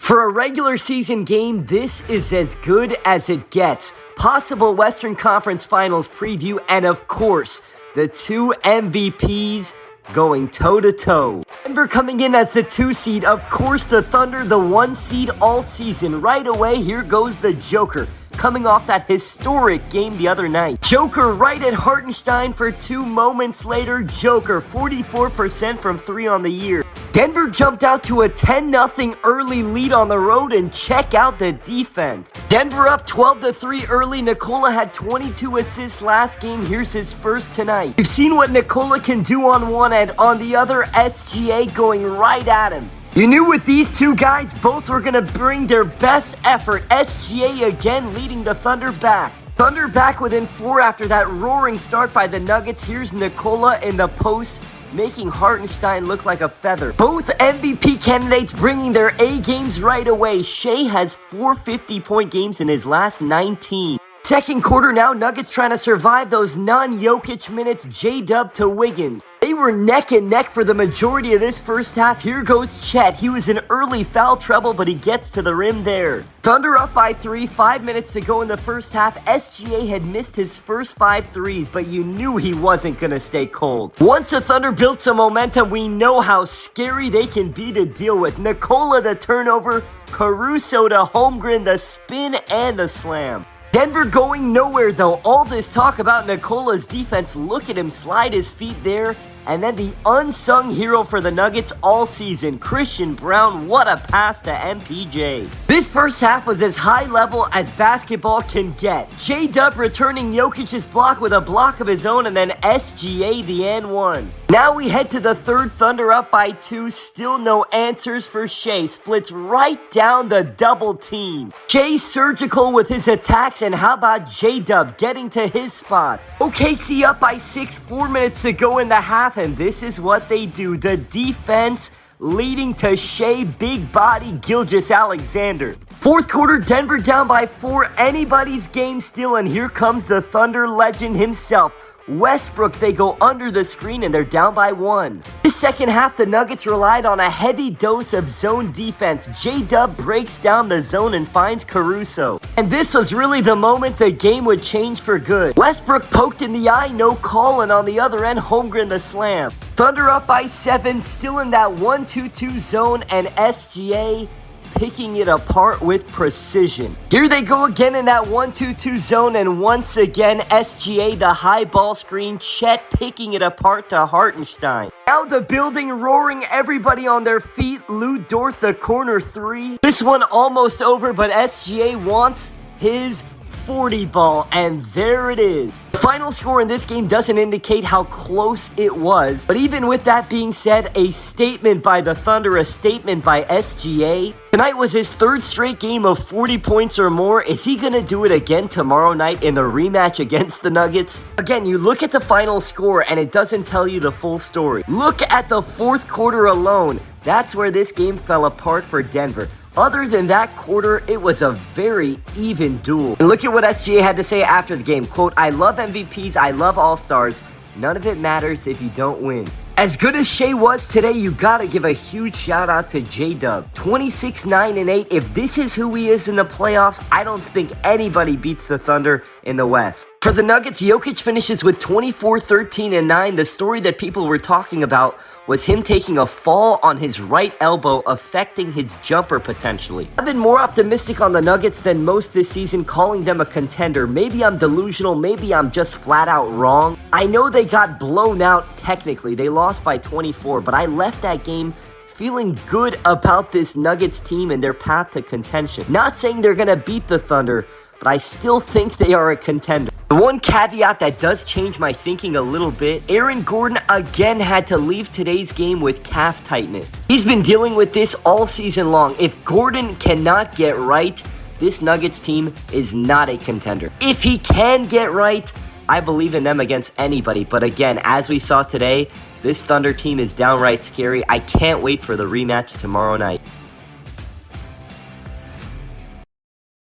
For a regular season game, this is as good as it gets. Possible Western Conference Finals preview, and of course, the two MVPs going toe-to-toe. Denver coming in as the 2 seed, of course the Thunder the 1 seed all season. Right away, here goes the Joker, coming off that historic game the other night. Joker right at Hartenstein for 2 moments later. Joker 44% from 3 on the year. Denver jumped out to a 10-0 early lead on the road, and check out the defense. Denver up 12-3 early. Nikola had 22 assists last game. Here's his first tonight. You've seen what Nikola can do on one end. On the other, SGA going right at him. You knew with these two guys, both were going to bring their best effort. SGA again leading the Thunder back. Thunder back within 4 after that roaring start by the Nuggets. Here's Nikola in the post, making Hartenstein look like a feather. Both MVP candidates bringing their A games right away. Shai has 4 50-point games in his last 19. Second quarter now, Nuggets trying to survive those non-Jokic minutes. J-Dub to Wiggins. They were neck and neck for the majority of this first half. Here goes Chet. He was in early foul trouble, but he gets to the rim there. Thunder up by 3, 5 minutes to go in the first half. SGA had missed his first 5 threes, but you knew he wasn't going to stay cold. Once the Thunder built some momentum, we know how scary they can be to deal with. Nikola the turnover, Caruso to Holmgren the spin and the slam. Denver going nowhere though. All this talk about Nikola's defense. Look at him slide his feet there. And then the unsung hero for the Nuggets all season, Christian Braun. What a pass to MPJ. This first half was as high level as basketball can get. J-Dub returning Jokic's block with a block of his own, and then SGA the and one. Now we head to the third. Thunder up by 2. Still no answers for Shai. Splits right down the double team. Shai surgical with his attacks, and how about J-Dub getting to his spots? OKC up by 6, 4 minutes to go in the half, and this is what they do. The defense leading to Shai big body Gilgeous-Alexander. Fourth quarter, Denver down by 4. Anybody's game still, and here comes the Thunder legend himself. Westbrook, they go under the screen and they're down by 1. This second half, the Nuggets relied on a heavy dose of zone defense. J-Dub breaks down the zone and finds Caruso. And this was really the moment the game would change for good. Westbrook poked in the eye, no call, and on the other end, Holmgren the slam. Thunder up by 7, still in that 1-2-2 zone, and SGA picking it apart with precision. Here they go again in that 1-2-2 zone, and once again SGA the high ball screen. Chet picking it apart to Hartenstein. Now the building roaring, everybody on their feet. Lou Dort the corner 3. This one almost over, but SGA wants his 40 ball, and there it is. The final score in this game doesn't indicate how close it was, but even with that being said, a statement by the Thunder, a statement by SGA. Tonight was his 3rd straight game of 40 points or more. Is he going to do it again tomorrow night in the rematch against the Nuggets? Again, you look at the final score and it doesn't tell you the full story. Look at the 4th quarter alone. That's where this game fell apart for Denver. Other than that quarter, it was a very even duel. And look at what SGA had to say after the game. Quote, "I love MVPs, I love All-Stars. None of it matters if you don't win." As good as Shai was today, you gotta give a huge shout out to J-Dub. 26, 9, and 8. If this is who he is in the playoffs, I don't think anybody beats the Thunder in the West. For the Nuggets, Jokic finishes with 24, 13, and 9. The story that people were talking about was him taking a fall on his right elbow, affecting his jumper potentially. I've been more optimistic on the Nuggets than most this season, calling them a contender. Maybe I'm delusional, maybe I'm just flat out wrong. I know they got blown out technically. They lost by 24, but I left that game feeling good about this Nuggets team and their path to contention. Not saying they're gonna beat the Thunder, but I still think they are a contender. The one caveat that does change my thinking a little bit, Aaron Gordon again had to leave today's game with calf tightness. He's been dealing with this all season long. If Gordon cannot get right, this Nuggets team is not a contender. If he can get right, I believe in them against anybody. But again, as we saw today, this Thunder team is downright scary. I can't wait for the rematch tomorrow night.